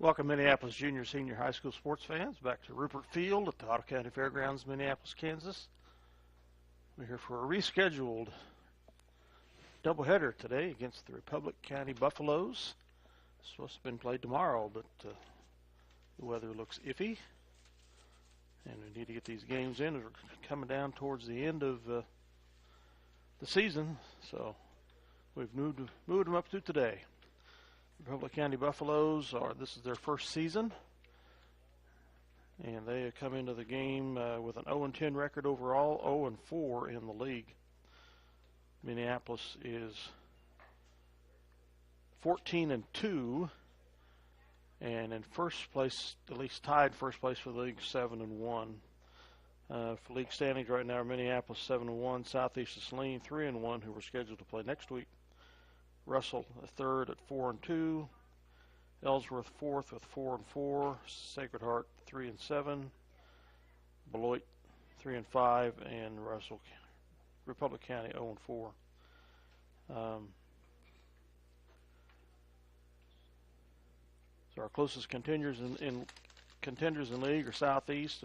Welcome, Minneapolis junior, senior high school sports fans, back to Rupert Field at the Ottawa County Fairgrounds, Minneapolis, Kansas. We're here for a rescheduled doubleheader today against the Republic County Buffaloes. It's supposed to have been played tomorrow, but the weather looks iffy, and we need to get these games in. We're coming down towards the end of the season, so we've moved them up to today. Republic County Buffaloes this is their first season, and they have come into the game with an 0-10 record overall, 0-4 in the league. Minneapolis is 14-2, and in first place, at least tied first place for the league, 7-1. For league standings right now, Minneapolis 7-1, Southeast of Saline 3-1, who were scheduled to play next week. Russell third at 4-2, Ellsworth fourth with 4-4, Sacred Heart 3-7, Beloit 3-5, and Republic County 0-4. So our closest contenders in league are Southeast.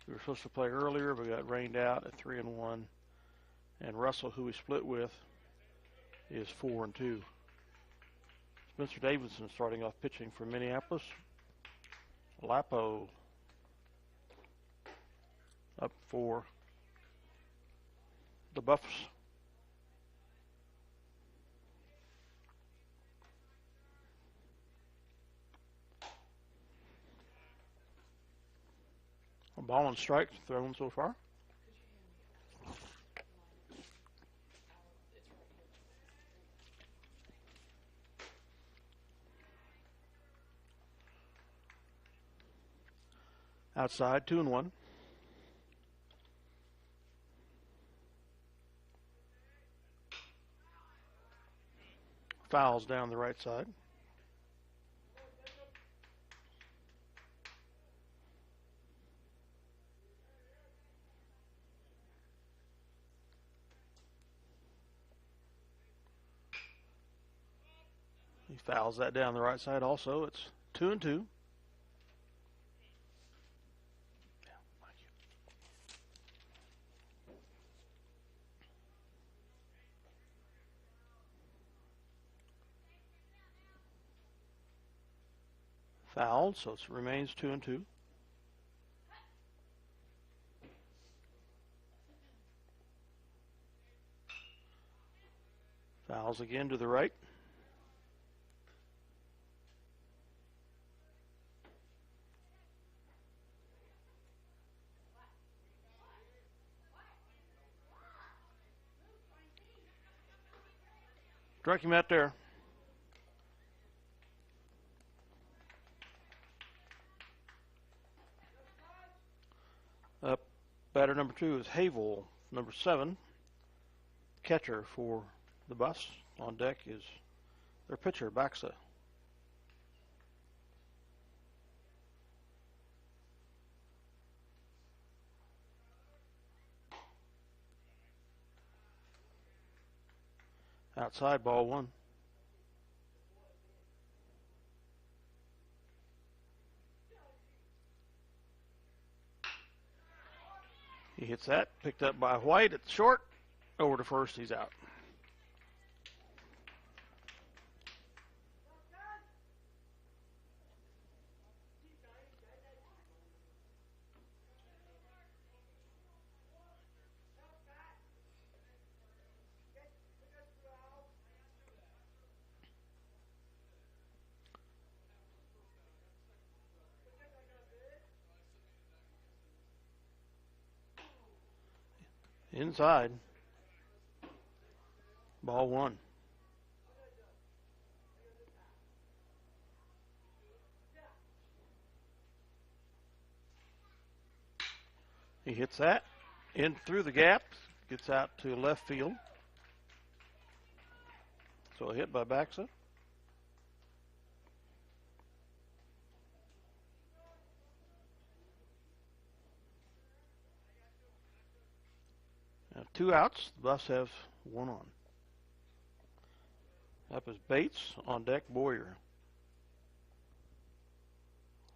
We were supposed to play earlier, but got rained out at 3-1, and Russell, who we split with, is 4-2. Spencer Davidson starting off pitching for Minneapolis. Lapo up for the Buffs. A ball and strike thrown so far. Outside, 2-1. Fouls down the right side. He fouls that down the right side also. It's 2-2. Fouled, so it remains 2-2. Fouls again to the right. Strike him out there. Batter number 2 is Havel, number 7. Catcher for the Buffs. On deck is their pitcher, Baxa. Outside, ball 1. He hits that, picked up by White at the short, over to first, he's out. Inside. Ball 1. He hits that in through the gap, gets out to left field. So a hit by Baxa. Now 2 outs. The Buffs have 1 on. Up is Bates, on deck Boyer.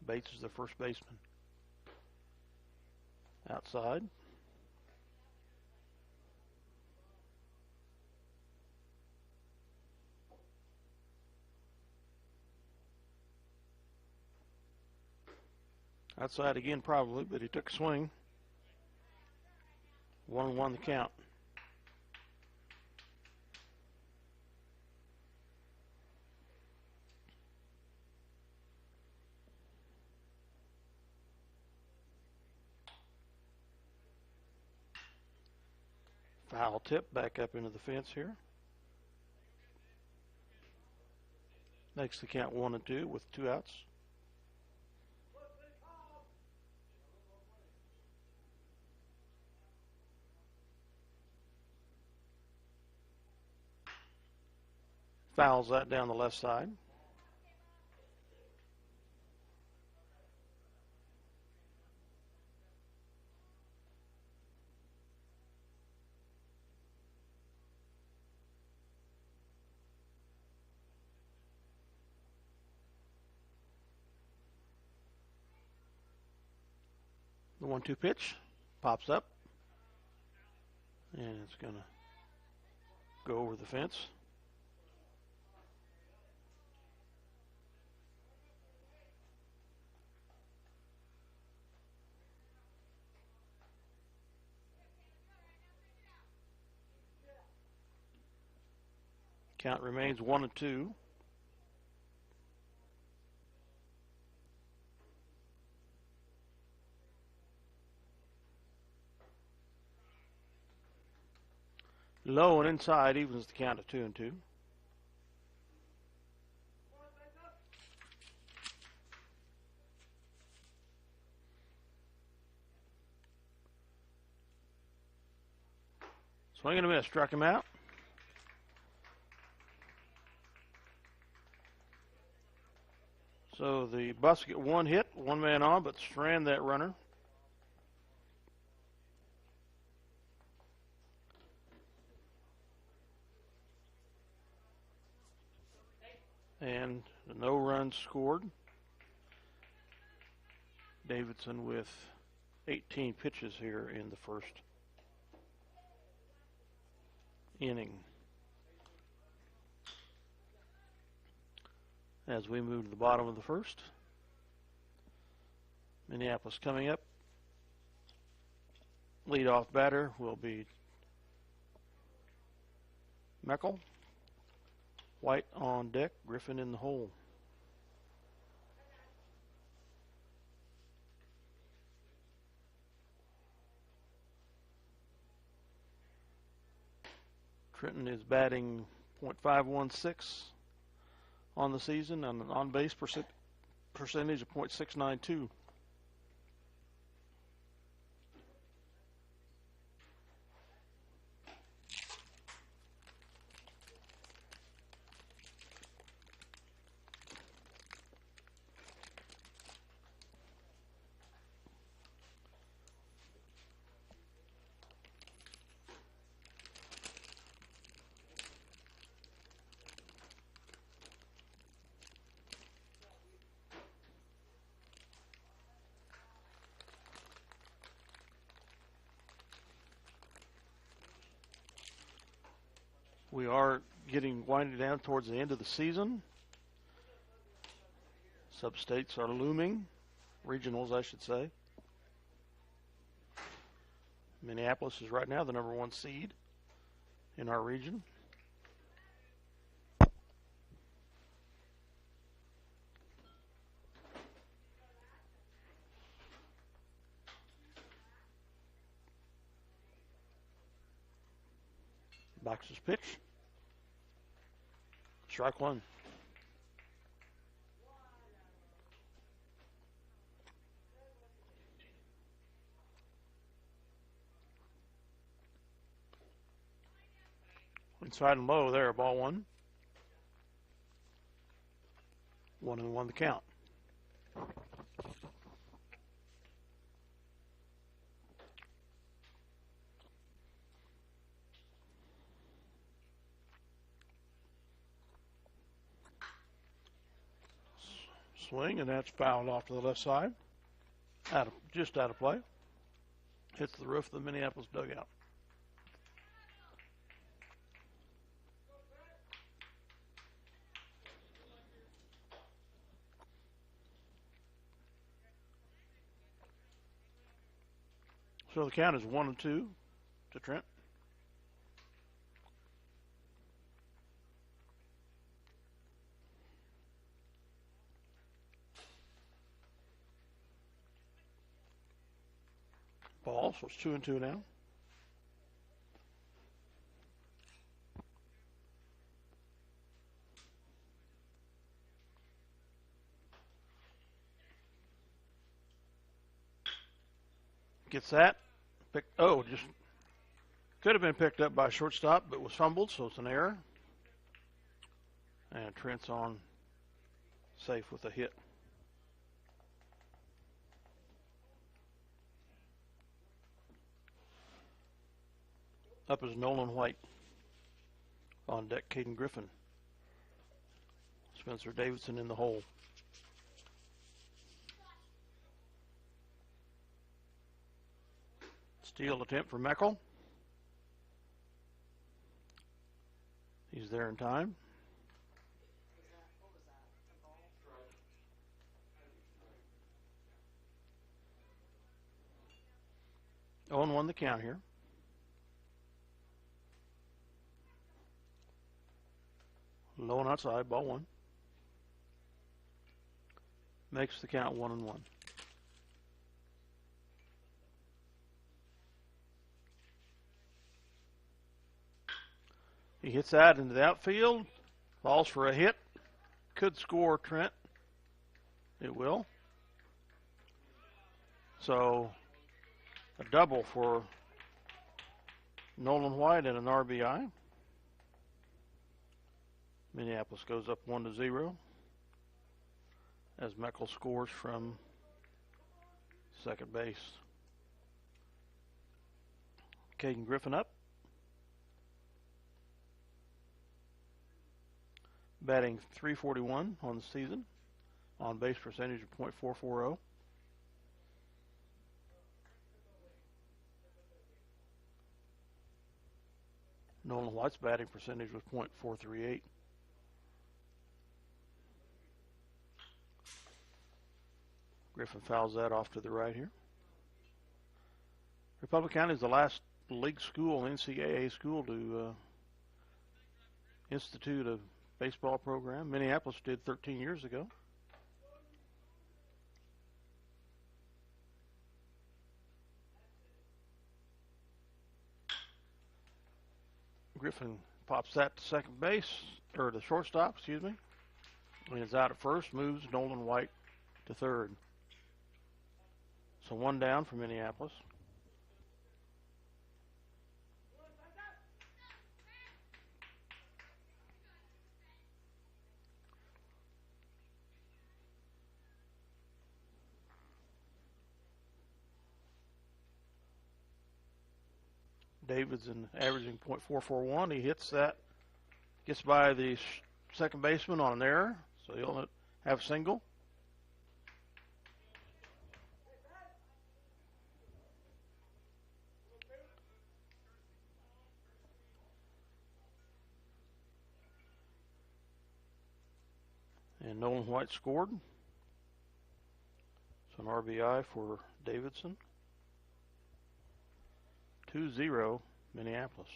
Bates is the first baseman. Outside. Outside again probably, but he took a swing. 1-1 the count. Foul tip back up into the fence here. Makes the count 1-2 with 2 outs. Fouls that down the left side. The 1-2 pitch pops up, and it's going to go over the fence. Count remains 1-2. Low and inside evens the count of 2-2. Swing and a miss, struck him out. So the Buffs get one hit, one man on, but strand that runner. And no runs scored. Davidson with 18 pitches here in the first inning. As we move to the bottom of the first, Minneapolis coming up. Leadoff batter will be Meckel. White on deck, Griffin in the hole. Trenton is batting .516 on the season and an on-base percentage of .692. We are getting winding down towards the end of the season. Sub-states are looming. Regionals, I should say. Minneapolis is right now the #1 seed in our region. Boxer's pitch. Strike one. Inside and low there, ball one. 1-1 the count. swing, and that's fouled off to the left side. Just out of play. Hits the roof of the Minneapolis dugout. So the count is 1-2 to Trent. Ball, so it's 2-2 now. Gets that. Just could have been picked up by a shortstop, but was fumbled, so it's an error. And Trent's on safe with a hit. Up is Nolan White. On deck, Caden Griffin. Spencer Davidson in the hole. Steal attempt for Meckel. He's there in time. Owen won the count here. Low and outside, ball one. Makes the count 1-1. He hits that into the outfield. Falls for a hit. Could score, Trent. It will. So a double for Nolan White and an RBI. Minneapolis goes up 1-0 as Meckel scores from second base. Caden Griffin up. Batting .341 on the season. On base percentage of .440. Nolan White's batting percentage was .438. Griffin fouls that off to the right here. Republic County is the last league school, NCAA school, to institute a baseball program. Minneapolis did 13 years ago. Griffin pops that to second base, or to shortstop, excuse me. When it's out at first, moves Nolan White to third. So one down for Minneapolis. Davidson averaging .441. He hits that, gets by the second baseman on an error, so he'll have a single. And Nolan White scored. So an RBI for Davidson. 2-0 Minneapolis.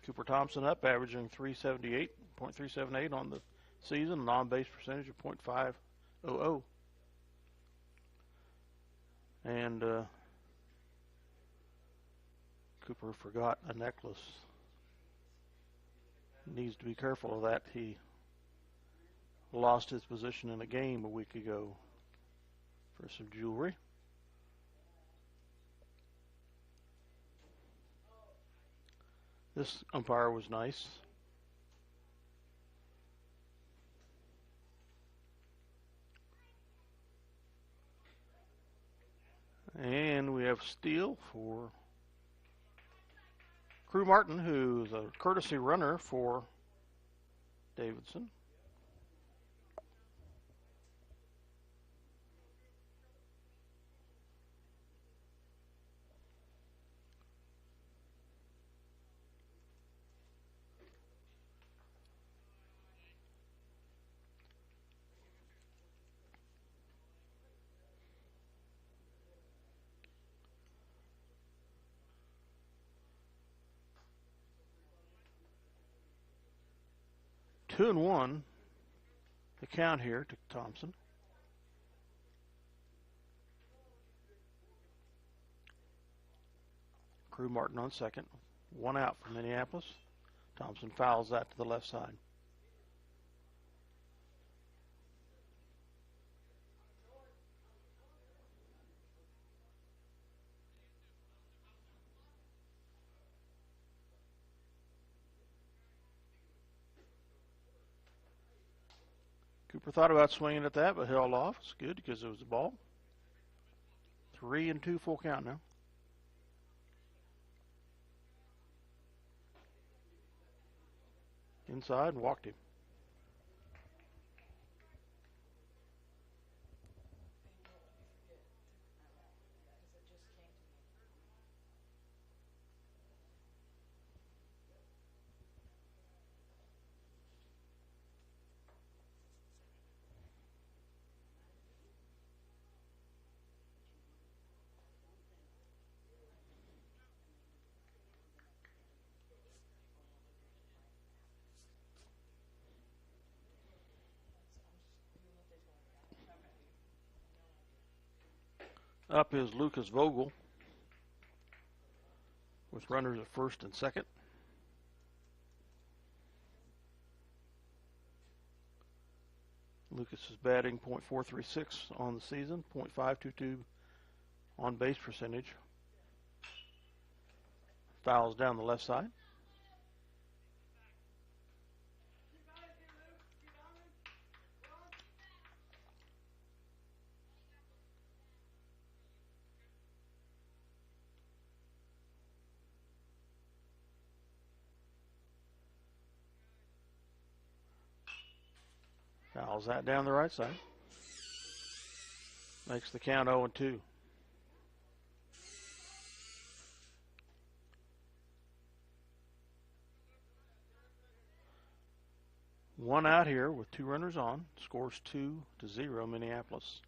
Cooper Thompson up, averaging .378 on the season, on-base percentage of .500. And Cooper forgot a necklace. Needs to be careful of that. He lost his position in a game a week ago for some jewelry. This umpire was nice. And we have steal for Crew Martin, who's a courtesy runner for Davidson. Two and one, the count here to Thompson. Crew Martin on second. One out for Minneapolis. Thompson fouls that to the left side. Cooper thought about swinging at that, but held off. It's good because it was a ball. 3-2 full count now. Inside and walked him. Up is Lucas Vogel with runners at first and second. Lucas is batting .436 on the season, .522 on base percentage. Fouls down the left side. Fouls that down the right side. Makes the count 0-2. One out here with two runners on. Scores 2-0 Minneapolis.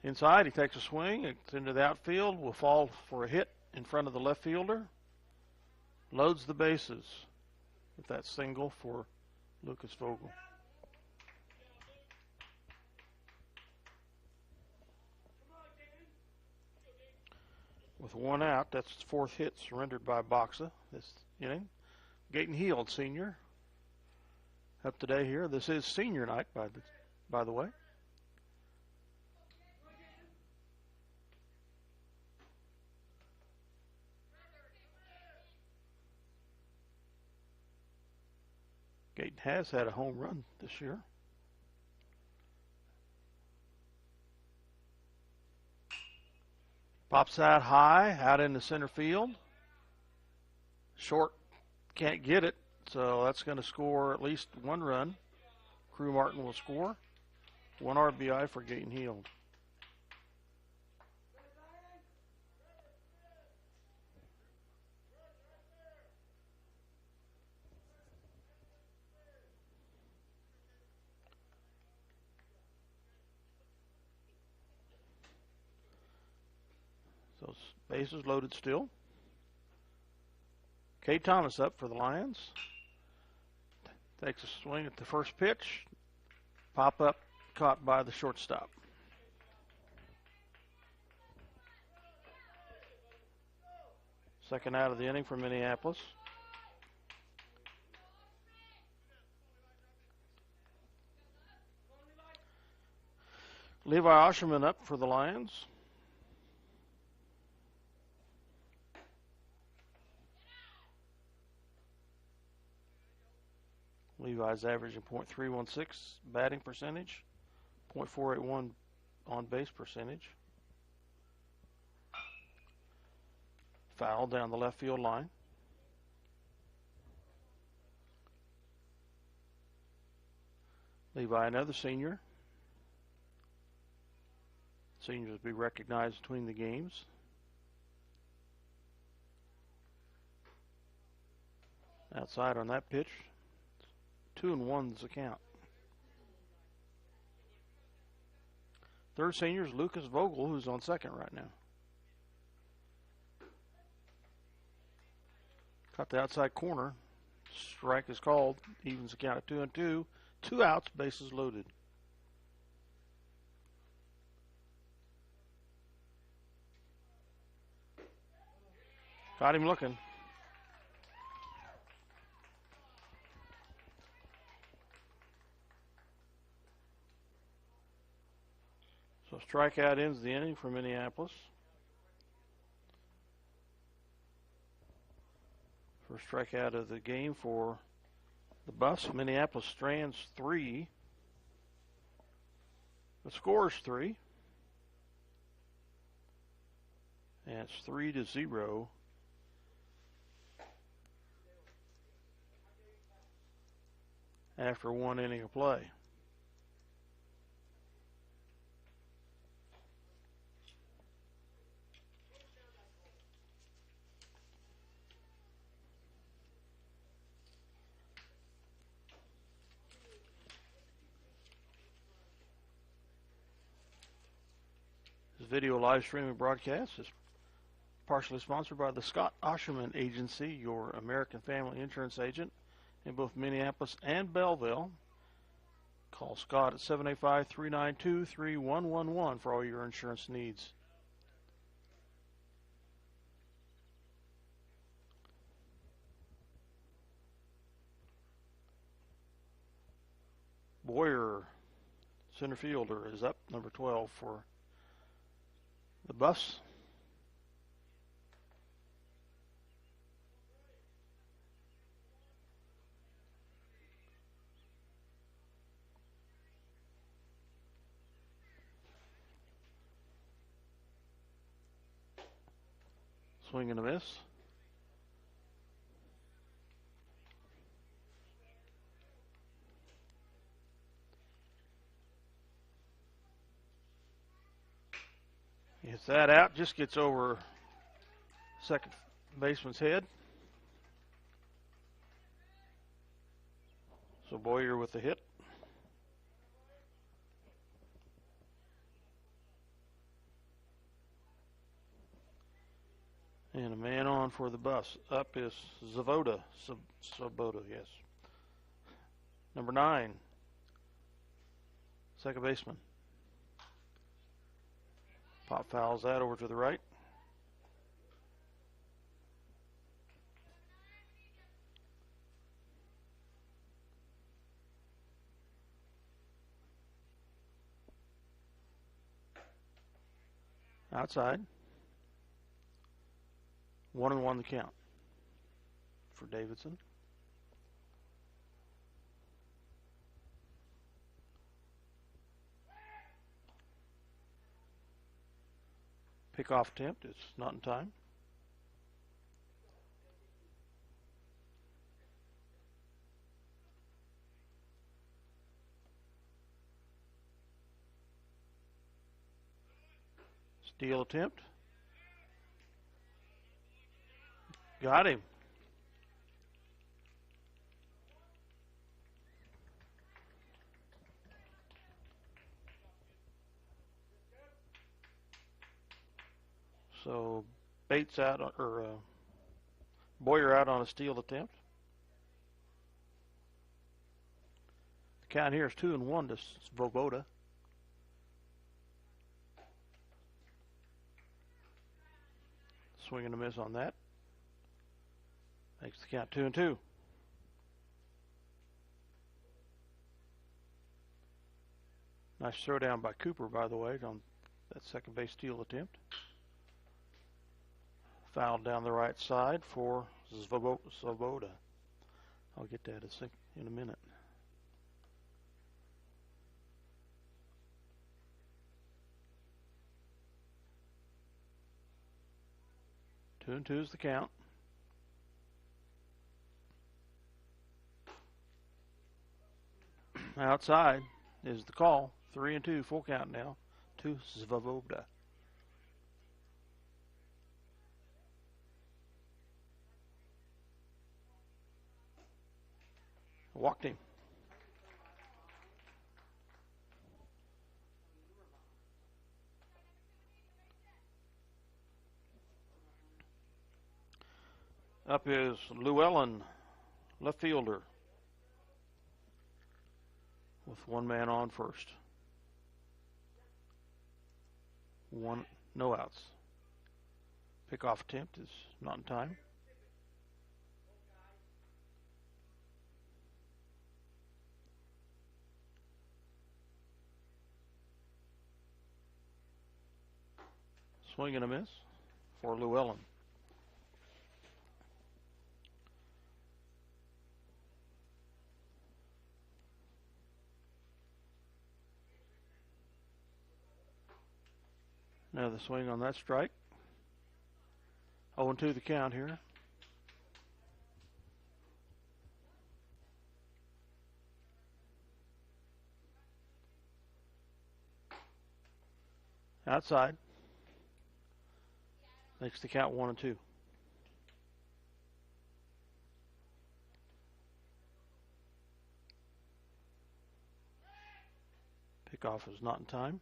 Inside, he takes a swing. It's into the outfield. Will fall for a hit in front of the left fielder. Loads the bases with that single for Lucas Vogel. With one out, that's the fourth hit surrendered by Boxa this inning. Gaten Heald, senior, up today here. This is senior night, by the way. Gaten has had a home run this year. Pops out high, out in the center field. Short, can't get it, so that's going to score at least one run. Crew Martin will score. One RBI for Gaten Heald. So bases loaded still. Cade Thomas up for the Lions. Takes a swing at the first pitch. Pop up, caught by the shortstop. Second out of the inning for Minneapolis. Levi Osherman up for the Lions. Levi's averaging .316 batting percentage, .481 on base percentage. Foul down the left field line. Levi, another senior. Seniors will be recognized between the games. Outside on that pitch. 2-1's the count. Third senior is Lucas Vogel, who's on second right now. Cut the outside corner. Strike is called. Evens the count at 2-2. 2 outs, bases loaded. Got him looking. So strikeout ends the inning for Minneapolis. First strikeout of the game for the Buffs. Minneapolis strands 3. The score is 3. And it's 3-0. After 1 inning of play. This video live streaming broadcast is partially sponsored by the Scott Osherman Agency, your American Family Insurance agent in both Minneapolis and Belleville. Call Scott at 785-392-3111 for all your insurance needs. Boyer, center fielder, is up, number 12 for the Buffs. Swing and a miss. Hits that out, just gets over second baseman's head. So Boyer with the hit. And a man on for the Buffs. Up is Zavoda. Svoboda, yes. Number 9. Second baseman. Pop fouls that over to the right. Outside. 1-1 the count for Davidson. Pickoff attempt. It's not in time. Steal attempt. Got him. So Bates out, or Boyer out on a steal attempt. The count here is 2-1 to Svoboda. Swing and a miss on that. Makes the count 2-2. Nice throwdown by Cooper, by the way, on that second base steal attempt. Fouled down the right side for Svoboda. I'll get that in a minute. 2-2 is the count. Outside is the call. 3-2, full count now to Svoboda. Walked him. Up is Llewellyn, left fielder, with one man on first. No outs. Pickoff attempt is not in time. Swing and a miss for Llewellyn. Now the swing on that strike. 0-2 the count here. Outside. Makes the count 1-2. Pickoff is not in time.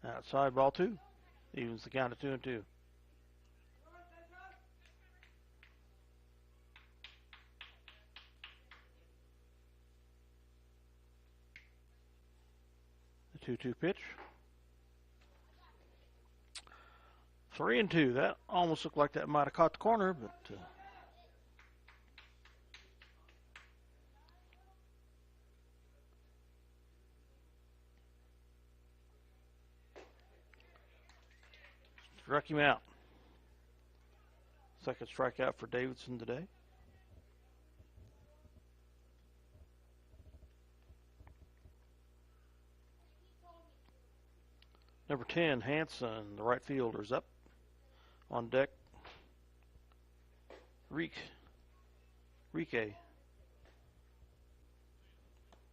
Outside, ball 2. Evens the count at 2-2. The 2-2 pitch. 3-2. That almost looked like that might have caught the corner, but struck him out. Second strikeout for Davidson today. Number 10, Hanson, the right fielder's up. On deck, Rike,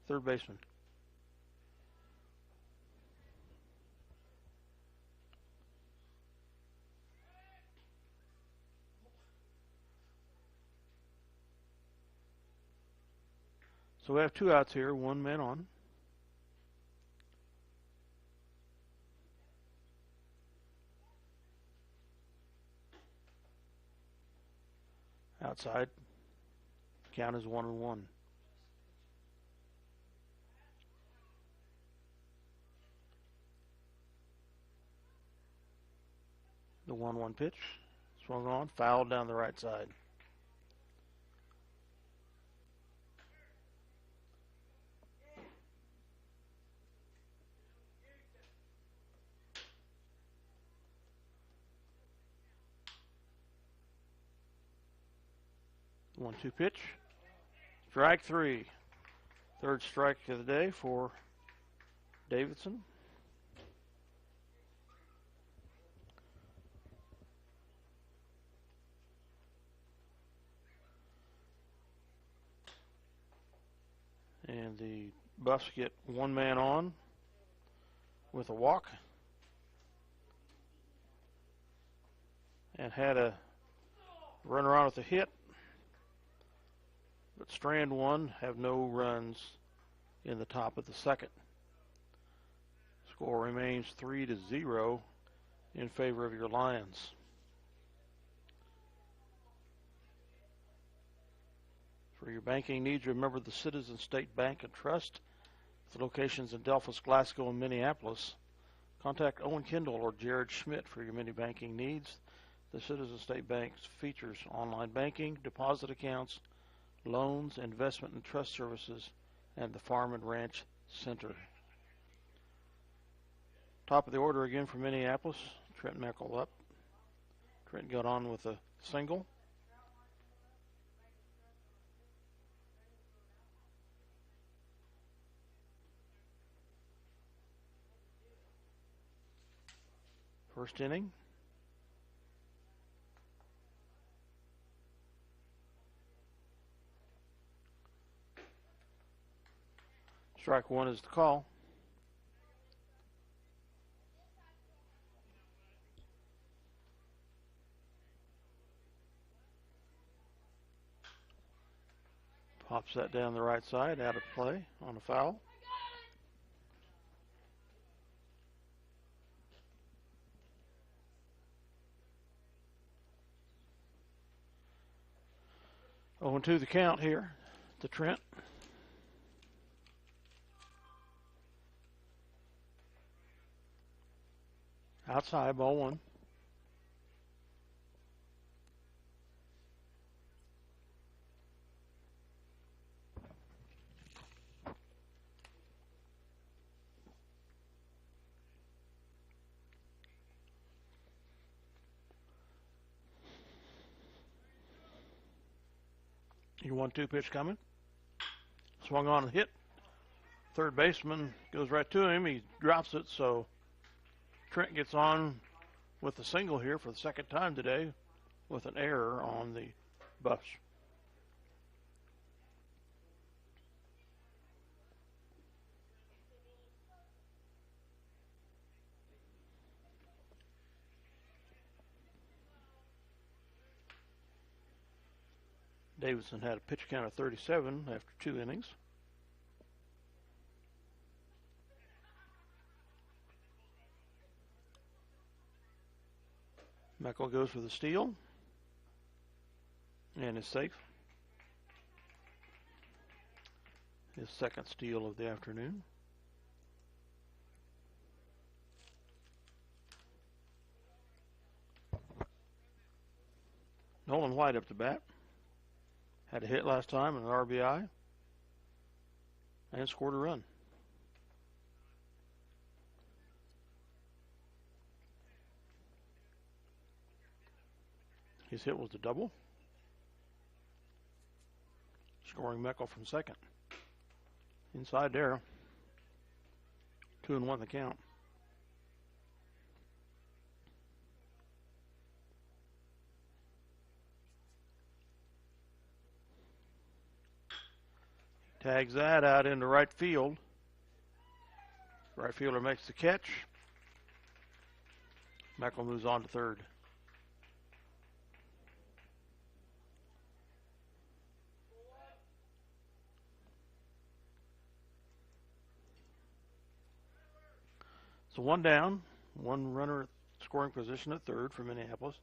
third baseman. So we have 2 outs here, 1 man on. Outside, count is 1-1. The 1-1 pitch, swung on, fouled down the right side. The 1-2 pitch, strike 3. Third strike of the day for Davidson. And the Buffs get 1 man on with a walk. And had a runner on with a hit. But strand 1, have no runs in the top of the second. Score remains 3-0 in favor of your Lions. For your banking needs, remember the Citizen State Bank and Trust, with locations in Delphos, Glasgow, and Minneapolis. Contact Owen Kendall or Jared Schmidt for your many banking needs. The Citizen State Bank features online banking, deposit accounts, loans, investment and trust services, and the Farm and Ranch Center. Top of the order again for Minneapolis. Trent Meckel up. Trent got on with a single. First inning. Strike one is the call. Pops that down the right side, out of play on a foul. Oh, and 2 the count here to Trent. Outside, ball one. Your 1-2 pitch coming. Swung on and hit. Third baseman goes right to him. He drops it, so Trent gets on with the single here for the second time today with an error on the Buffs. Davidson had a pitch count of 37 after 2 innings. Meckel goes for the steal and is safe. His second steal of the afternoon. Nolan White up to bat. Had a hit last time and an RBI. And scored a run. His hit was a double. Scoring Meckel from second. Inside there. 2-1 the count. Tags that out into right field. Right fielder makes the catch. Meckel moves on to third. So 1 down, 1 runner at scoring position at third for Minneapolis.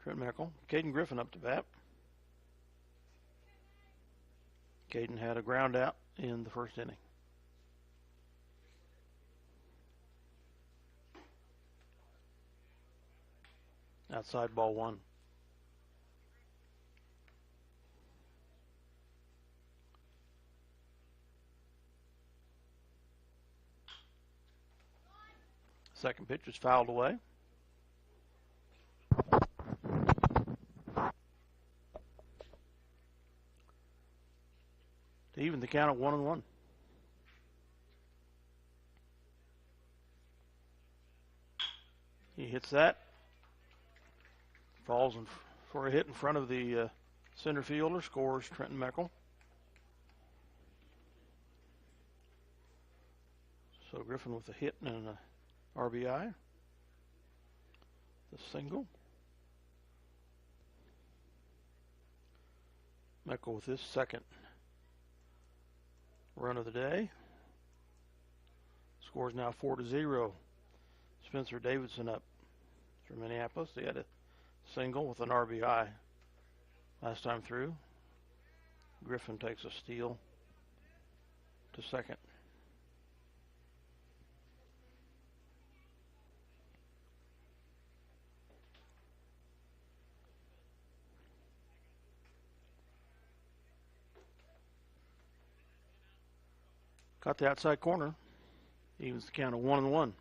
Trent Meckel. Caden Griffin up to bat. Caden had a ground out in the first inning. Outside, ball one. Second pitch is fouled away. To even the count at 1-1. He hits that. Falls for a hit in front of the center fielder. Scores Trenton Meckel. So Griffin with a hit and an RBI. The single. Meckel with his second run of the day. Scores now 4-0. Spencer Davidson up for Minneapolis. They had a single with an RBI last time through. Griffin takes a steal to second. Got the outside corner. Evens the count of 1-1.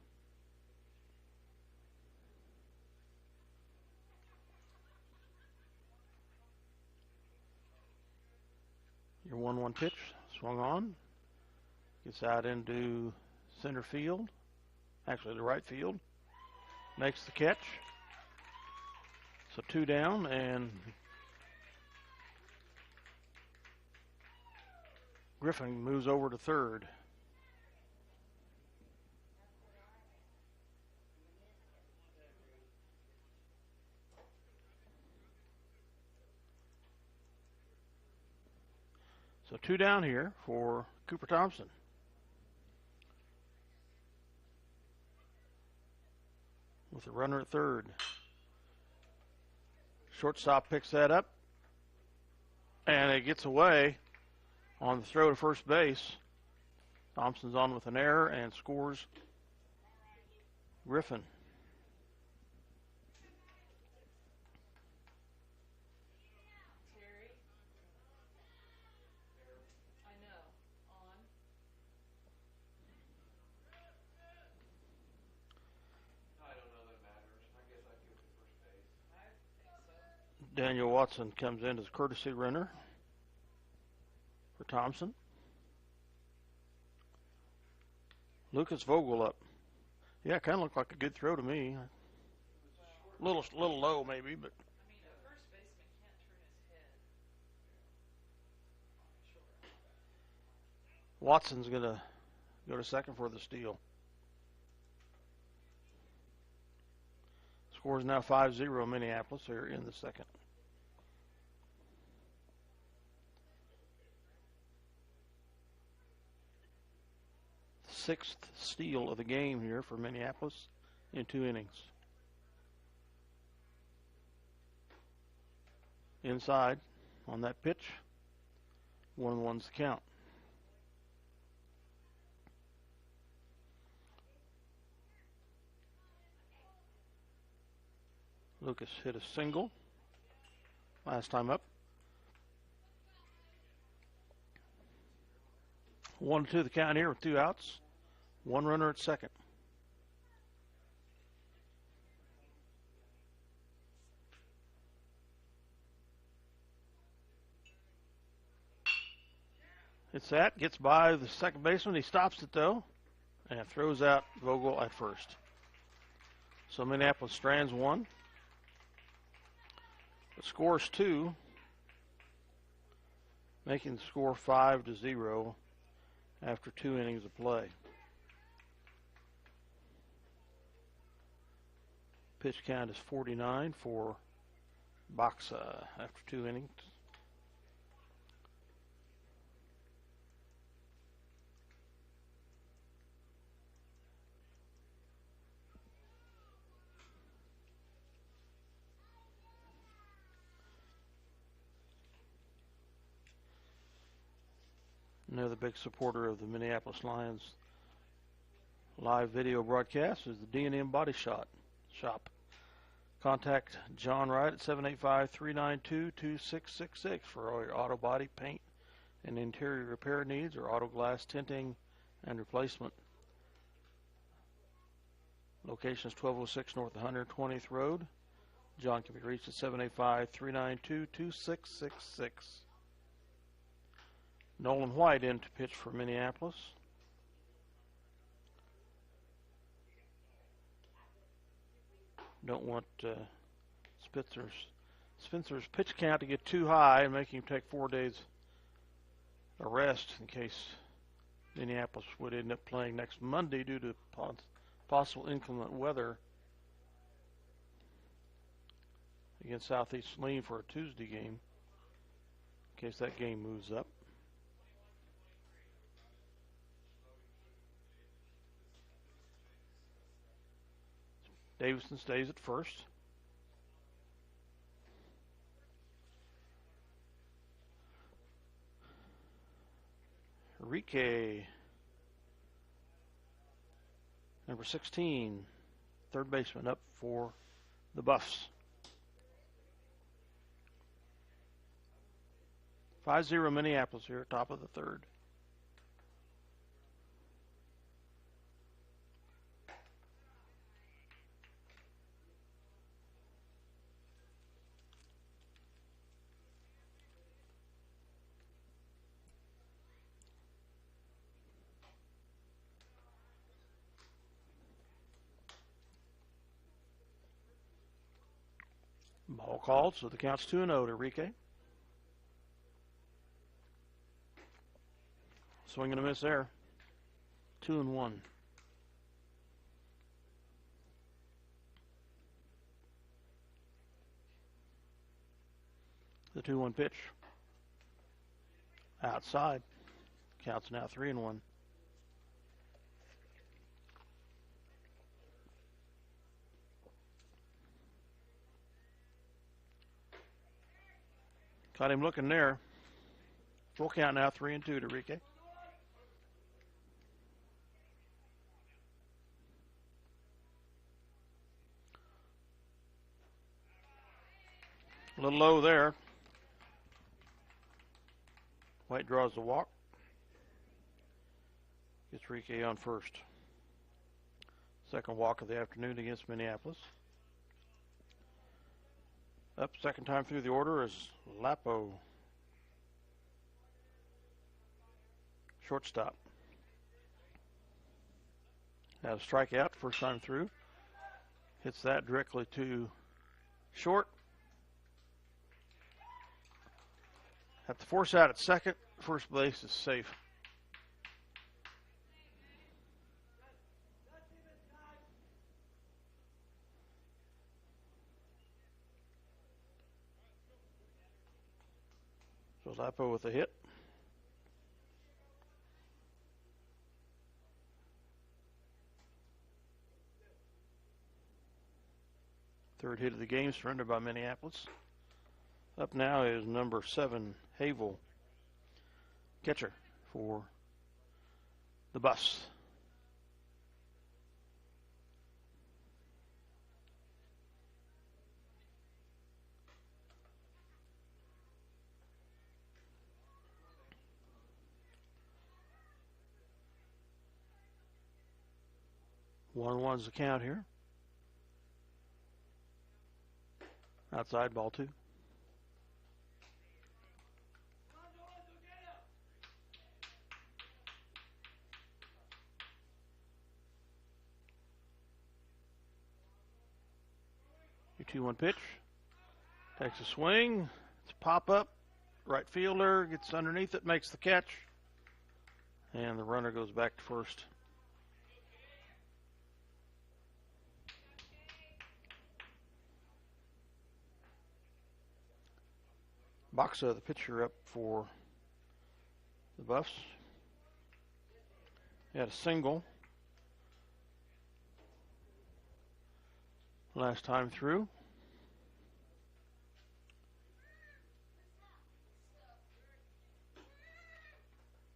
Your 1-1 pitch swung on. Gets out into center field. Actually, the right field. makes the catch. So 2 down, and Griffin moves over to third. So 2 down here for Cooper Thompson. With a runner at third. Shortstop picks that up, and it gets away on the throw to first base. Thompson's on with an error and scores Griffin. Daniel Watson comes in as courtesy runner for Thompson. Lucas Vogel up. Yeah, kind of looked like a good throw to me. A little low maybe, but. A first baseman can't turn his head. Watson's going to go to second for the steal. Score is now 5-0 Minneapolis here in the second. Sixth steal of the game here for Minneapolis in 2 innings. Inside on that pitch. 1-1's the count. Lucas hit a single last time up. 1-2 the count here with 2 outs. 1 runner at second. It's that, gets by the second baseman. He stops it though and throws out Vogel at first. So Minneapolis strands 1. The score's 2, making the score 5-0 after 2 innings of play. Pitch count is 49 for Baxa after 2 innings. Another big supporter of the Minneapolis Lions live video broadcast is the D&M Body Shop. Contact John Wright at 785-392-2666 for all your auto body paint and interior repair needs or auto glass tinting and replacement. Location is 1206 North 120th Road. John can be reached at 785-392-2666. Nolan White in to pitch for Minneapolis. Don't want Spencer's pitch count to get too high and make him take 4 days of rest in case Minneapolis would end up playing next Monday due to possible inclement weather against Southeast Saline for a Tuesday game, in case that game moves up. Davison stays at first. Enrique, number 16, third baseman, up for the Buffs. 5-0 Minneapolis here, top of the third. All called, so the count's 2-0 to Enrique. Swing and a miss there. 2-1. The 2-1 pitch. Outside. Count's now 3-1. Got him looking there. Full count now, 3-2 to Enrique. A little low there. White draws the walk. Gets Enrique on first. Second walk of the afternoon against Minneapolis. Up second time through the order is Lapo. Shortstop. Had a strikeout first time through. Hits that directly to short. Have to force out at second. First base is safe. So Lapo with a hit. Third hit of the game surrendered by Minneapolis. Up now is number 7, Havel, catcher for the Buffs. One's the count here. Outside, ball 2. Your 2-1 pitch. Takes a swing. It's a pop up. Right fielder gets underneath it, makes the catch. And the runner goes back to first. Boxa, the pitcher, up for the Buffs. He had a single last time through.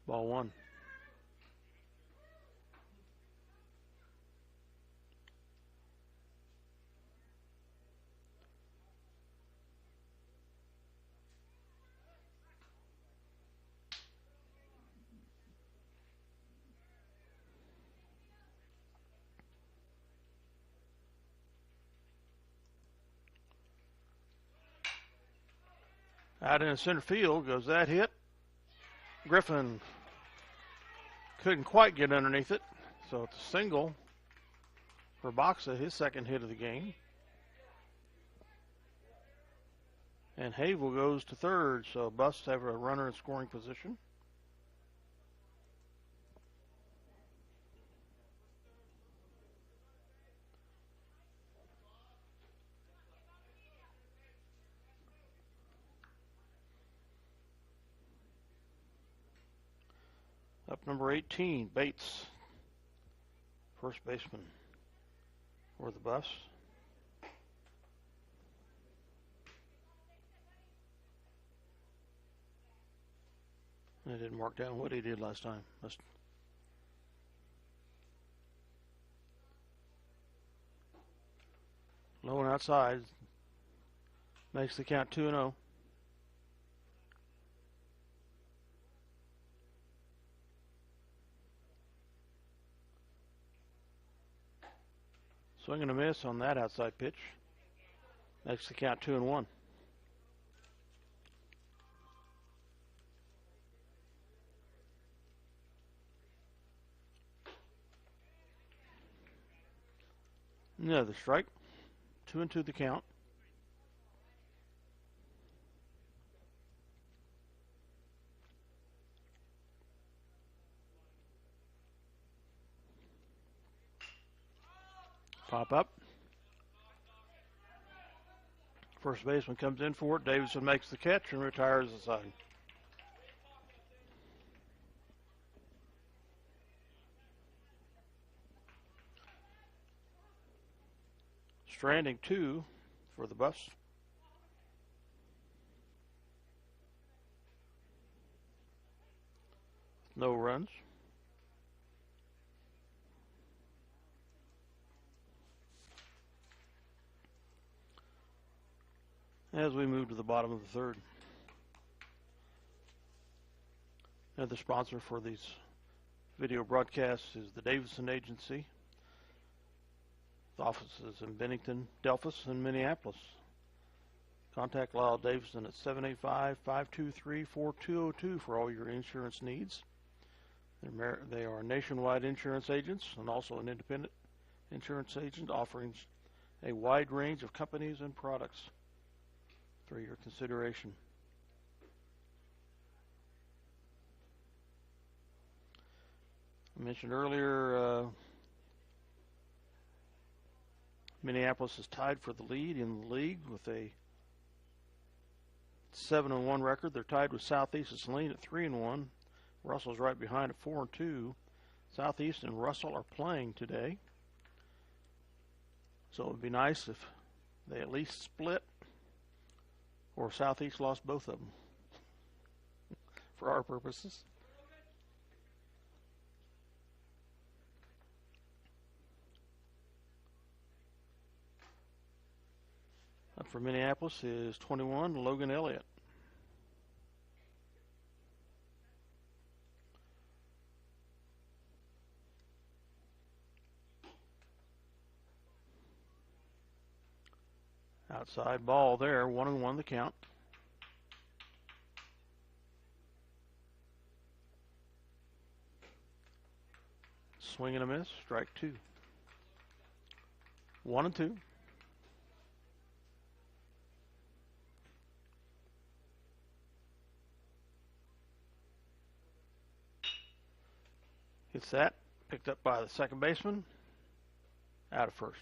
Ball 1. Out in the center field goes that hit. Griffin couldn't quite get underneath it, so it's a single for Boxa, his second hit of the game. And Havel goes to third, so Buffs have a runner in scoring position. Up number 18, Bates, first baseman for the Buffs. I didn't mark down what he did last time. Low and outside. Makes the count 2-0. Swing and a miss on that outside pitch. Makes the count 2-1. Another strike. 2-2 the count. Pop up. First baseman comes in for it. Davidson makes the catch and retires the side. Stranding 2 for the Buffs. No runs. As we move to the bottom of the third. Another sponsor for these video broadcasts is the Davidson Agency. The offices in Bennington, Delphus, and Minneapolis. Contact Lyle Davidson at 785-523-4202 for all your insurance needs. They are nationwide insurance agents and also an independent insurance agent offering a wide range of companies and products for your consideration. I mentioned earlier, Minneapolis is tied for the lead in the league with a 7-1 record. They're tied with Southeast and Saline at 3-1. Russell's right behind at 4-2. Southeast and Russell are playing today. So it would be nice if they at least split or Southeast lost both of them for our purposes. Up for Minneapolis is 21, Logan Elliott. Outside ball there, 1-1 the count. Swing and a miss, strike 2. 1-2. Hits that, picked up by the second baseman, out of first.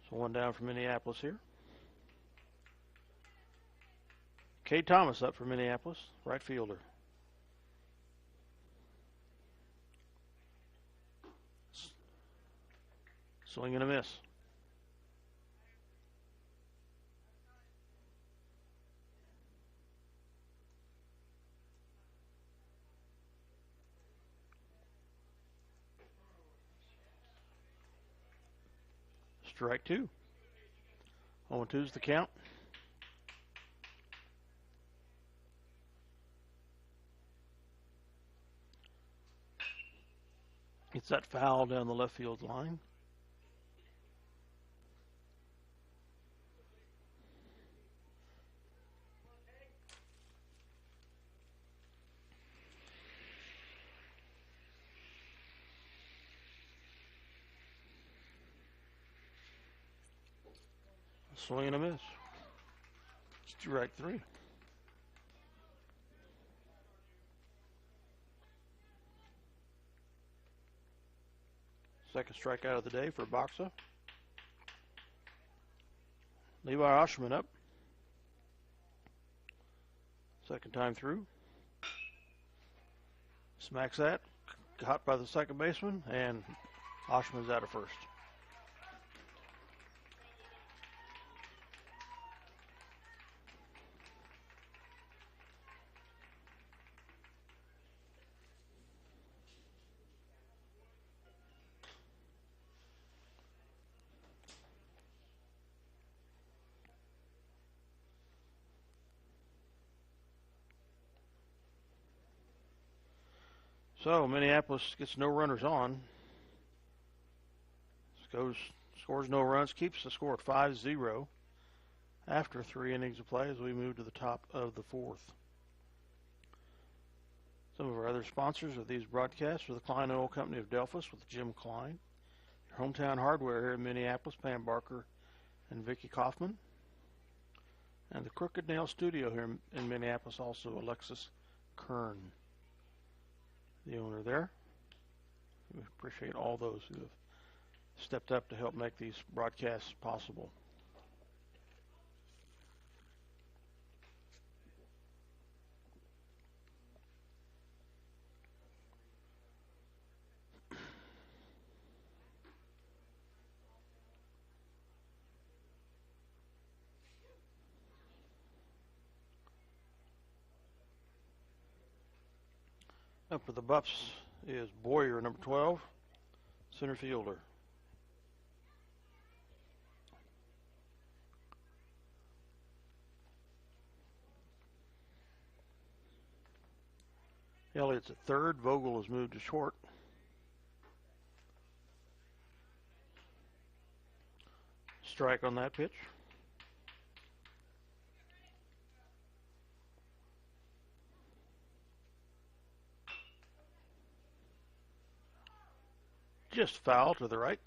So one down for Minneapolis here. Cade Thomas up for Minneapolis, right fielder. Swing and a miss. Strike 2. 0-2's the count. It's that foul down the left field line. Swing and a miss. Strike 3. Second strikeout of the day for Boxa. Levi Oshman up. Second time through. Smacks that. Caught by the second baseman, and Oshman's out of first. So Minneapolis gets no runners on. Scores no runs, keeps the score at 5-0 after 3 innings of play as we move to the top of the fourth. Some of our other sponsors of these broadcasts are the Klein Oil Company of Delphus with Jim Klein, your hometown hardware here in Minneapolis, Pam Barker and Vicki Kaufman, And the Crooked Nail Studio here in Minneapolis, also Alexis Kern, the owner there. We appreciate all those who have stepped up to help make these broadcasts possible. Up for the Buffs is Boyer, number 12, center fielder. Elliott's at third. Vogel has moved to short. Strike on that pitch. Just foul to the right.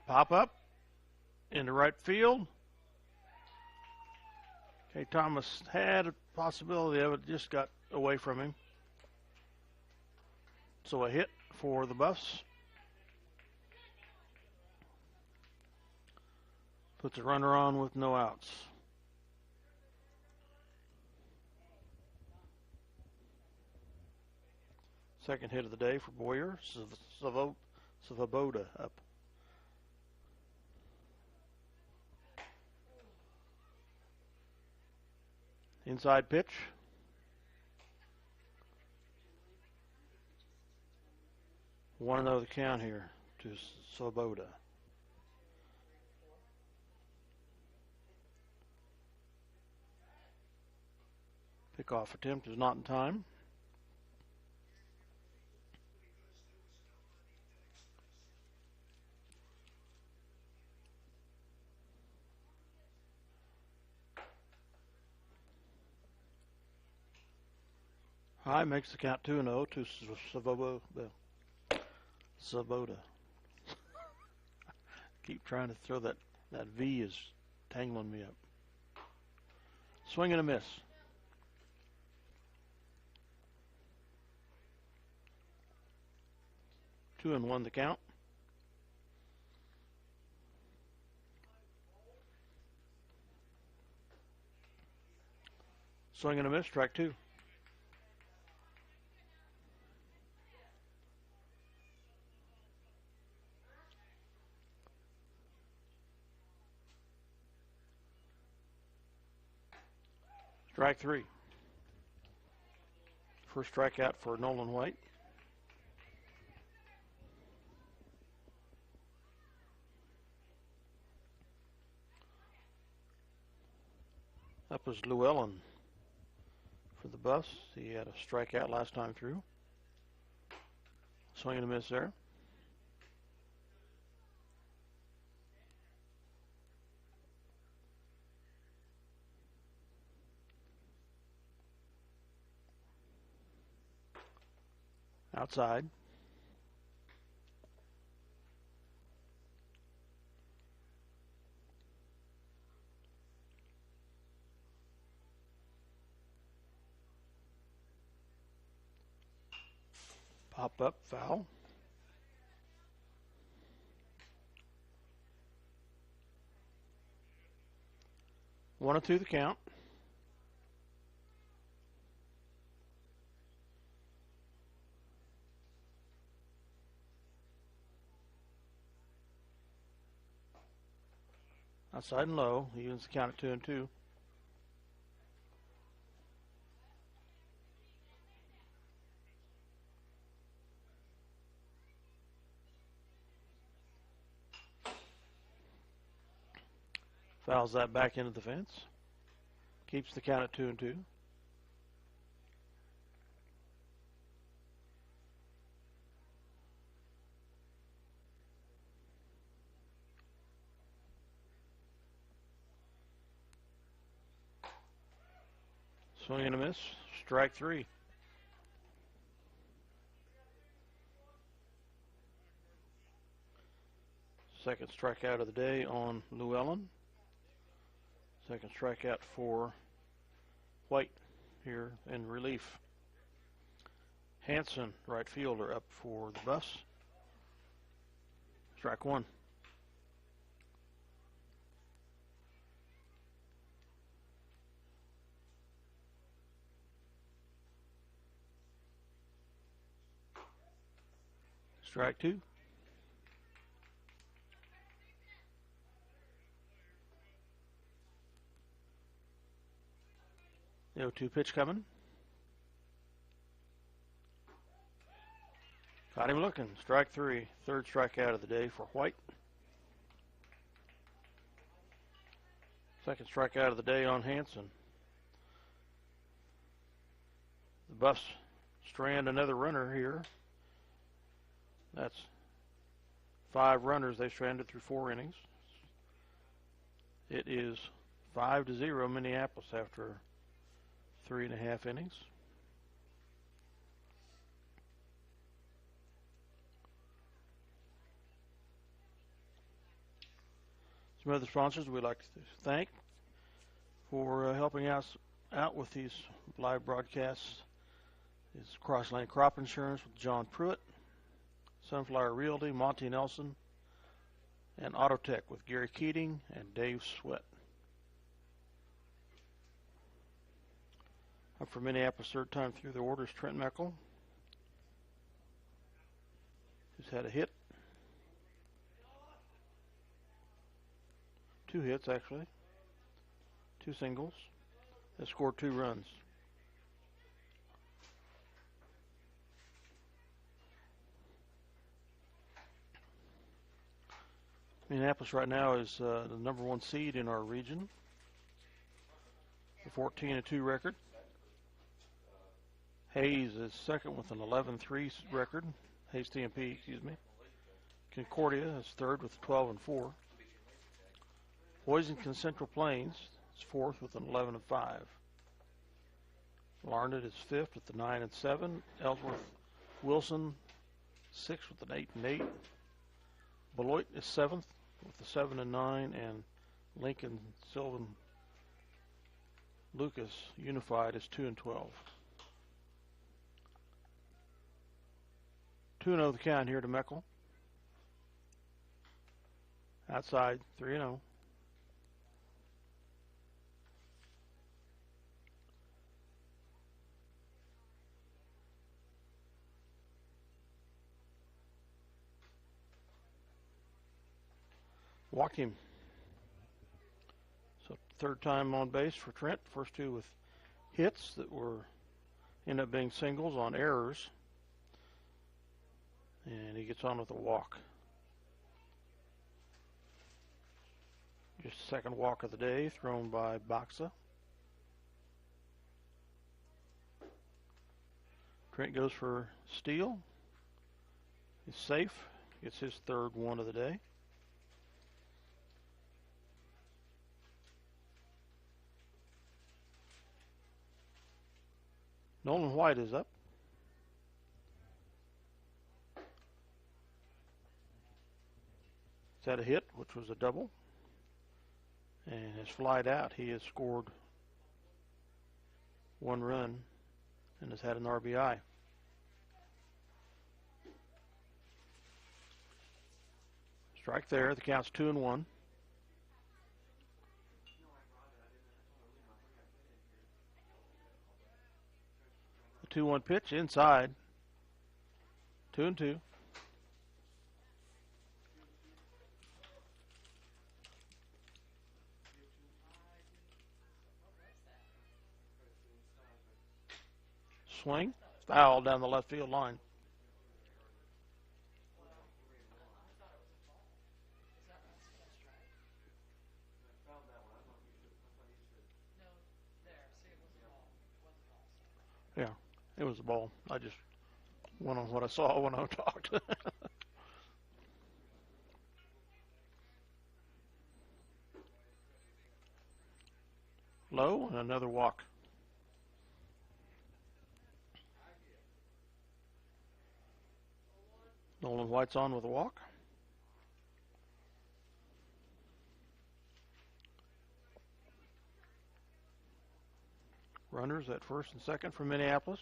Pop up into right field. Okay, Thomas had a possibility of it, just got away from him. So a hit for the Buffs. Puts a runner on with no outs. Second hit of the day for Boyer. Svoboda up. Inside pitch. Want to know the count here to Svoboda. Pickoff attempt is not in time. High makes the count 2-0 to Svoboda. Keep trying to throw that V is tangling me up. Swing and a miss. Two and one the count. Swing and a miss, strike two. Strike three. First strikeout for Nolan White. Up was Llewellyn for the Buffs. He had a strikeout last time through. Swing and a miss there. Outside. Pop up, foul. One and two the count. Outside and low. He evens the count at 2-2. Fouls that back into the fence. Keeps the count at 2-2. Swing and a miss. Strike 3. Second strikeout of the day on Llewellyn. Second strikeout for White here in relief. Hanson, right fielder, up for the Buffs. Strike 1. Strike 2. The 0-2 pitch coming. Got him looking. Strike 3. Third strikeout of the day for White. Second strikeout of the day on Hanson. The Buffs strand another runner here. That's 5 runners they stranded through 4 innings. It is 5-0 Minneapolis after 3.5 innings. Some other sponsors we'd like to thank for helping us out with these live broadcasts is Crosslane Crop Insurance with John Pruitt, Sunflower Realty, Monty Nelson, and Autotech with Gary Keating and Dave Sweat. Up for Minneapolis third time through the order is Trent Meckel, who's had a hit. 2 hits, actually. 2 singles. They scored 2 runs. Minneapolis right now is the number 1 seed in our region. A 14-2 record. Hayes is second with an 11-3 record. Hayes TMP, excuse me. Concordia is third with 12-4. Boisington Central Plains is fourth with an 11-5. Larned is fifth with the 9-7. Ellsworth Wilson sixth with an 8-8. Beloit is seventh with the 7-9, and Lincoln Sylvan Lucas Unified is 2-12. 2-0 the count here to Meckel. Outside 3-0. Walk him. So third time on base for Trent. First 2 with hits that end up being singles on errors. And he gets on with a walk. Just second walk of the day thrown by Baxa. Trent goes for steal. He's safe. Gets his third one of the day. Nolan White is up. He's had a hit, which was a double, and has flied out. He has scored 1 run and has had an RBI. Strike there. The count's 2-1. The 2-1 pitch inside. 2-2. Swing. Foul down the left field line. Yeah, it was a ball. I just went on what I saw when I talked. Low and another walk. Nolan White's on with a walk. Runners at first and second for Minneapolis.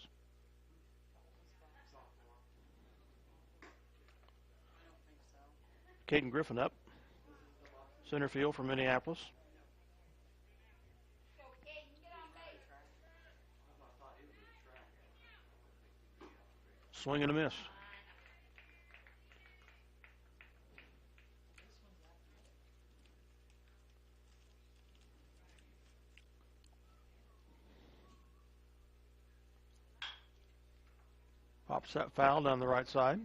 Caden Griffin up. Center field for Minneapolis. Swing and a miss. Pops that foul down the right side.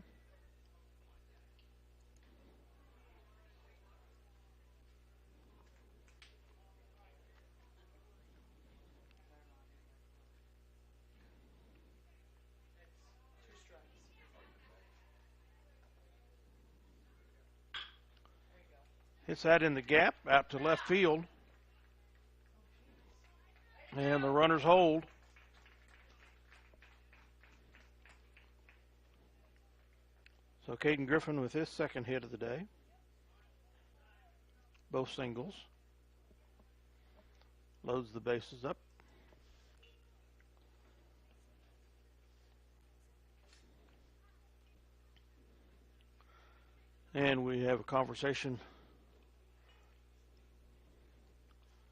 Hits that in the gap out to left field. And the runners hold. So Caden Griffin with his second hit of the day. Both singles. Loads the bases up. And we have a conversation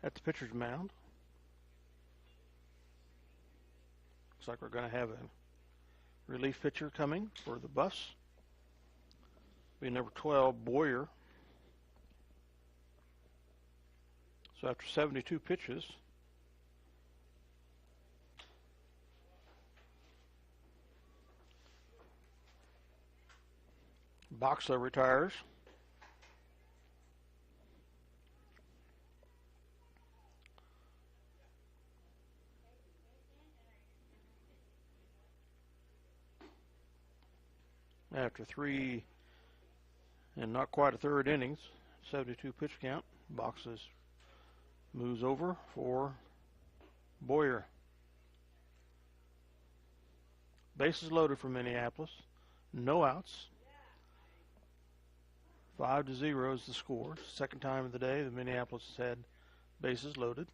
at the pitcher's mound. Looks like we're going to have a relief pitcher coming for the Buffs. Be number 12, Boyer. So after 72 pitches, Boxler retires. After 3 and not quite a third innings, 72 pitch count, Boxes moves over for Boyer. Bases loaded for Minneapolis. No outs. 5-0 is the score. Second time of the day that Minneapolis has had bases loaded.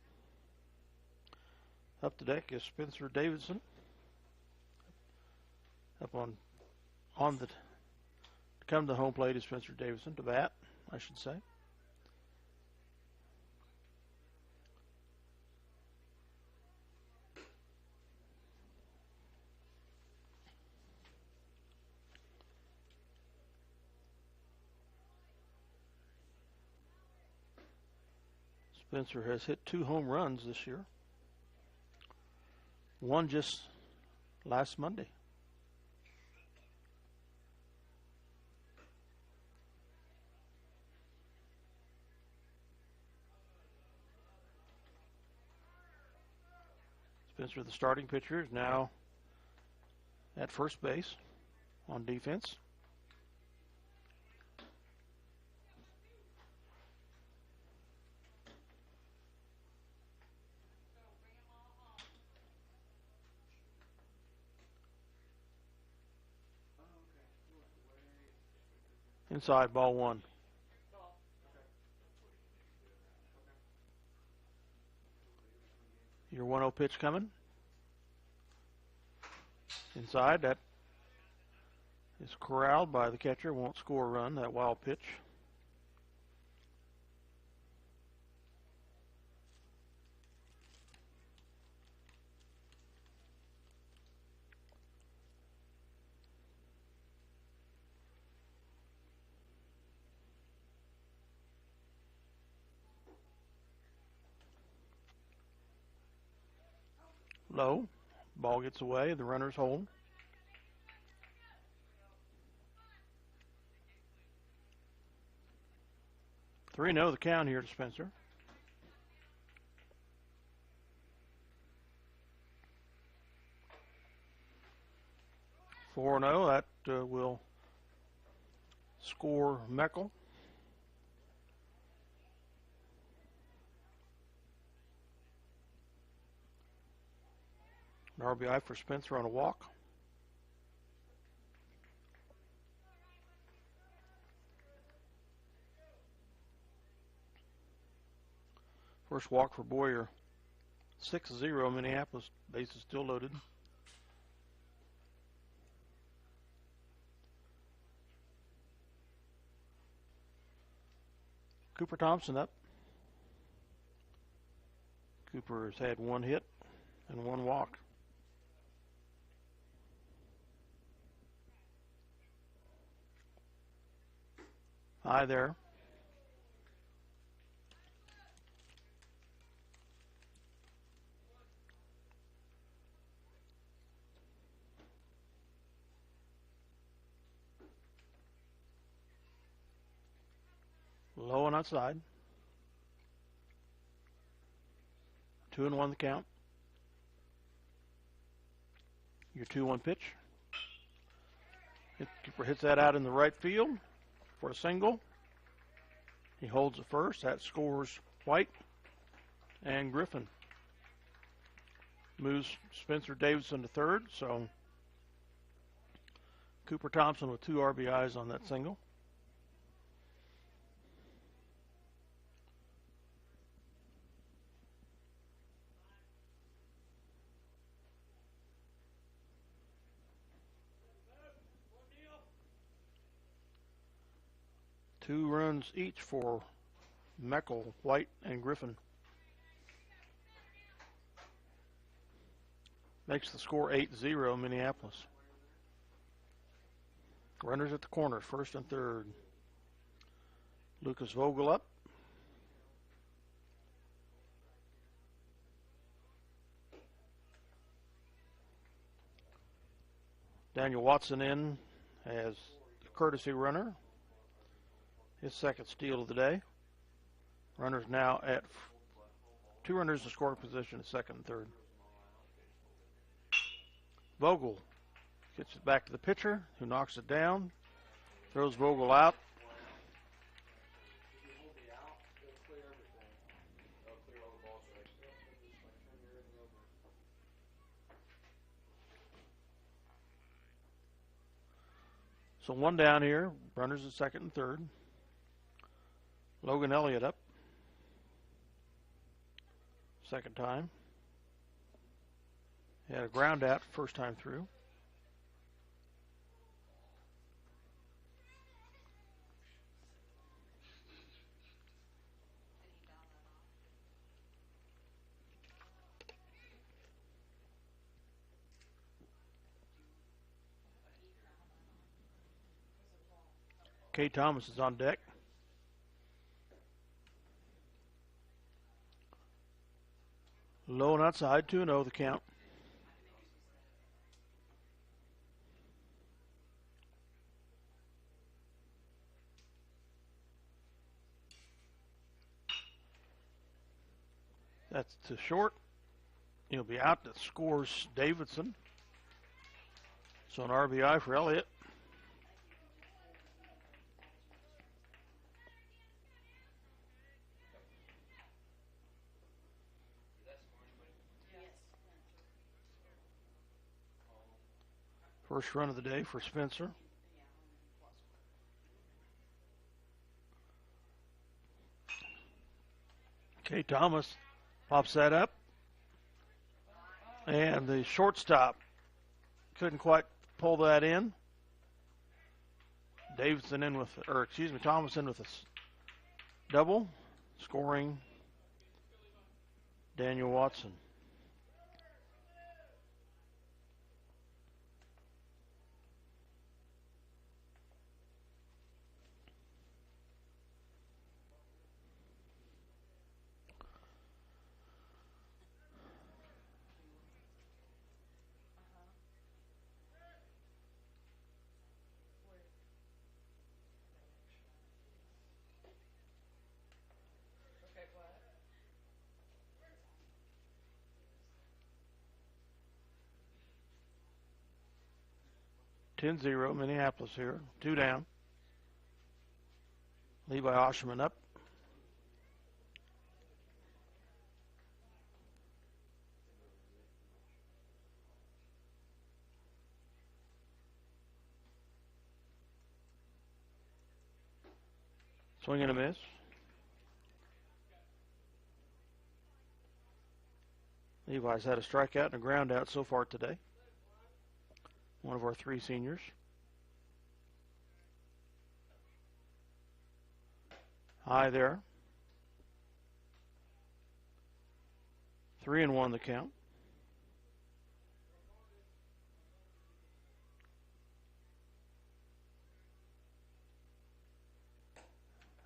Up to deck is Spencer Davidson. Up on the to come to home plate is Spencer Davidson, to bat, I should say. Spencer has hit 2 home runs this year. One just last Monday. Spencer, the starting pitcher, is now at first base on defense. Inside, ball 1. Your 1-0 pitch coming. Inside, that is corralled by the catcher. Won't score a run, that wild pitch. Low. Ball gets away. The runners hold. Three 0 the count here to Spencer. Four 0 that will score Meckel. An RBI for Spencer on a walk. First walk for Boyer. 6-0 Minneapolis. Base is still loaded. Cooper Thompson up. Cooper has had one hit and one walk. High there. Low and outside. 2-1 the count. Your 2-1 pitch. Keeper hits that out in the right field for a single. He holds it first. That scores White and Griffin. Moves Spencer Davidson to third. So Cooper Thompson with 2 RBIs on that single. Two runs each for Meckel, White, and Griffin. Makes the score 8-0 Minneapolis. Runners at the corners, first and third. Lucas Vogel up. Daniel Watson in as the courtesy runner. His second steal of the day. Runners now at 2 runners in scoring position at second and third. Vogel gets it back to the pitcher, who knocks it down. Throws Vogel out. So one down here. Runners at second and third. Logan Elliott up. Second time. He had a ground out first time through. K. Thomas is on deck. Low and outside, 2-0 the count. That's too short. He'll be out. That scores Davidson. So an RBI for Elliott. First run of the day for Spencer. K. Thomas pops that up. And the shortstop couldn't quite pull that in. Davidson in with, Thomas in with a double, scoring Daniel Watson. Okay, what? 10-0 Minneapolis here. 2 down. Levi Osherman up. Swing and a miss. Levi's had a strikeout and a ground out so far today. One of our three seniors. High there. 3-1 the count.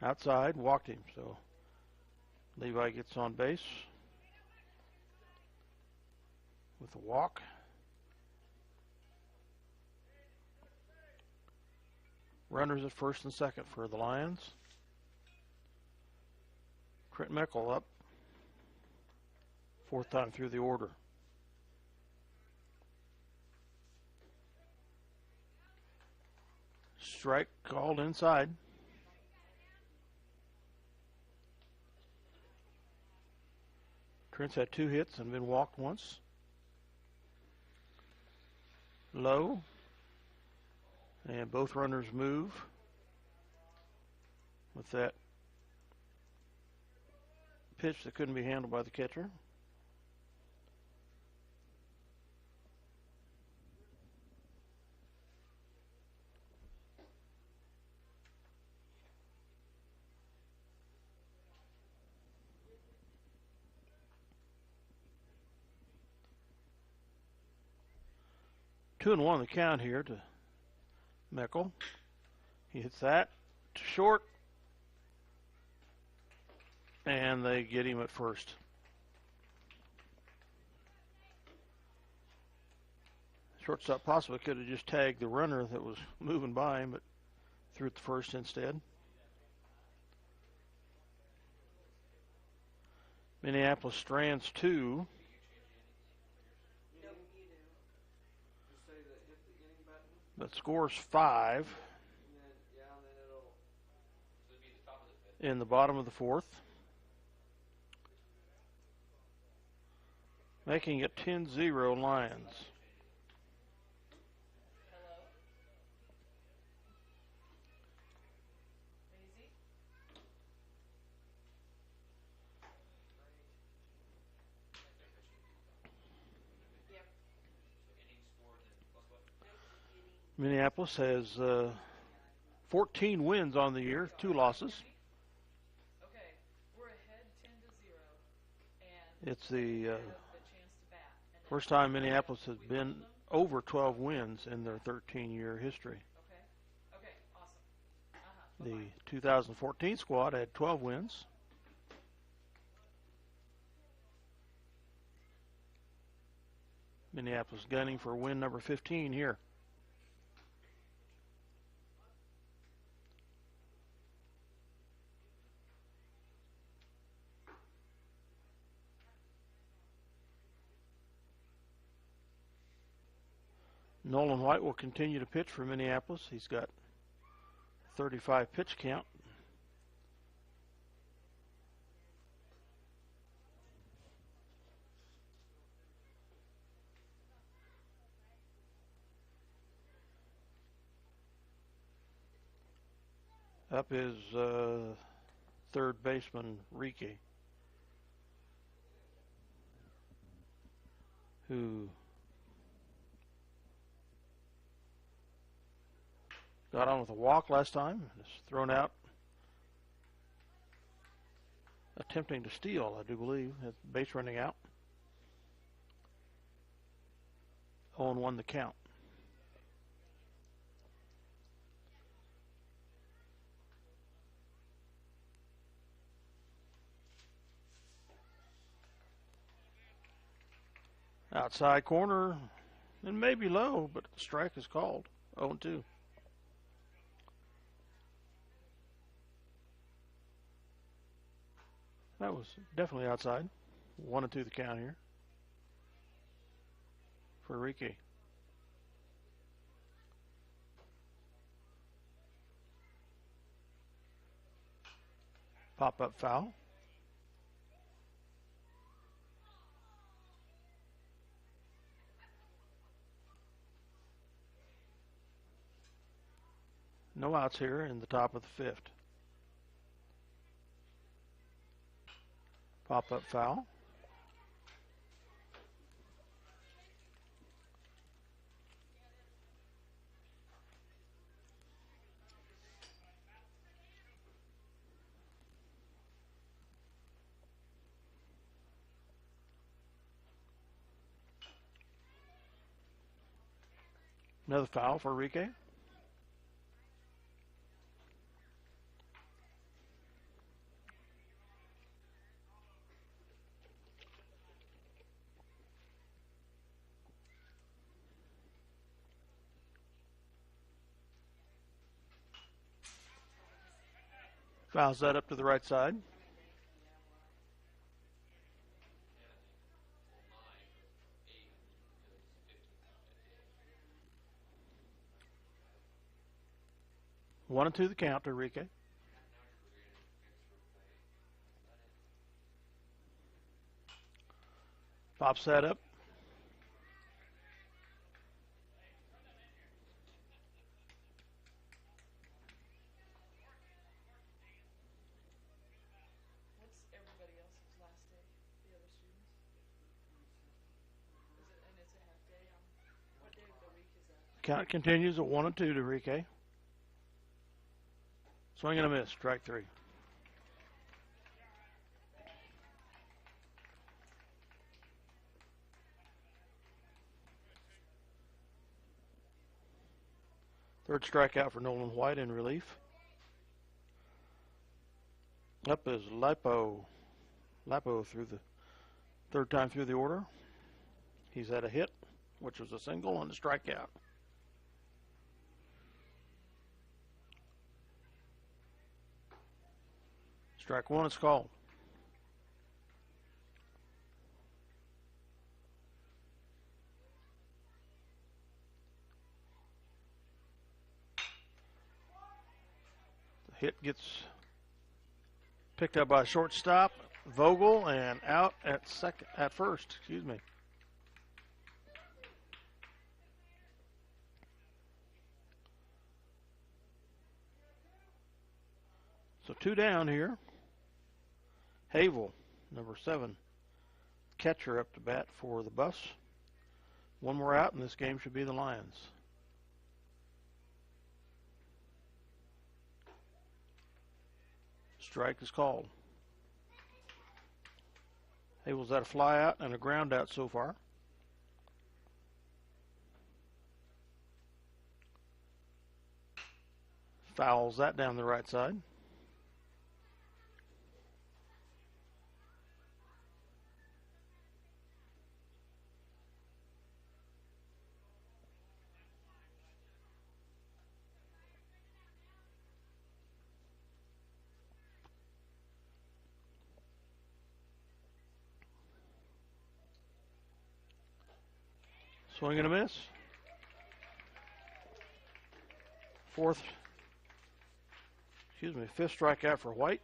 Outside, walked him, so Levi gets on base with a walk. Runners at first and second for the Lions. Trent Meckel up. Fourth time through the order. Strike called inside. Trent's had 2 hits and been walked once. Low. And both runners move with that pitch that couldn't be handled by the catcher. Two and 1 the count here to Meckel. He hits that to short, and they get him at first. Shortstop possibly could have just tagged the runner that was moving by him, but threw it to first instead. Minneapolis strands 2. But scores 5 in the bottom of the 4th, making it 10-0 Lions. Hello? Maisie? Yep. Minneapolis has 14 wins on the year, 2 losses. Okay, we're ahead 10-0, and It's the we have the chance to bat. And first time Minneapolis has been over 12 wins in their 13-year history. Okay, awesome. The 2014 squad had 12 wins. Minneapolis gunning for win number 15 here. Nolan White will continue to pitch for Minneapolis. He's got 35 pitch count. Up is third baseman Rieke, who got on with a walk last time, is thrown out, attempting to steal, I do believe. Has base running out. 0-1 the count. Outside corner, and maybe low, but the strike is called. 0-2. That was definitely outside. 1-2 the count here for Rieke. Pop-up foul. No outs here in the top of the 5th. Pop-up foul. Another foul for Enrique. Fouls that up to the right side. One and two the count to Enrique. Pops that up. What's everybody else's last day? The other students? Is it, and it's a half day on, what day of the week is that? Count continues at 1 and 2 to Enrique. Swing and a miss, strike three. Third strikeout for Nolan White in relief. Up is Lipo. Lipo through the third time through the order. He's had a hit, which was a single and a strikeout. Strike one is called. The hit gets picked up by shortstop Vogel and out at first. Excuse me. So two down here. Havel, number 7, catcher up to bat for the Buffs. One more out, and this game should be the Lions. Strike is called. Havel's had a fly out and a ground out so far. Fouls that down the right side. Swing and a miss. Fifth strikeout for White.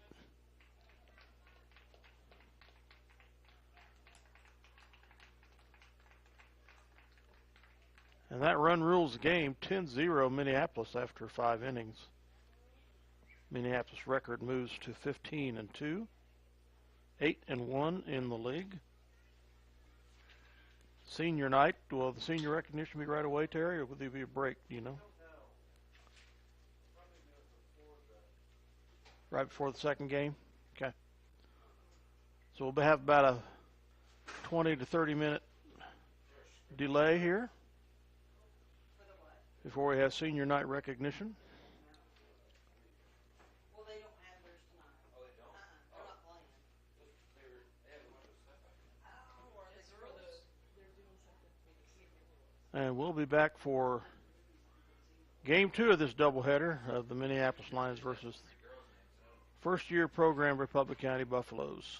And that run rules the game. 10-0 Minneapolis after 5 innings. Minneapolis record moves to 15-2, 8-1 in the league. Senior night, will the senior recognition be right away, Terry, or will there be a break, do you know? Right before the second game? Okay. So we'll have about a 20 to 30 minute delay here before we have senior night recognition. Well, they don't have theirs tonight. Oh, they don't? They're not playing. It's for they're doing something for the senior. And we'll be back for game 2 of this doubleheader of the Minneapolis Lions versus first-year program Republic County Buffaloes.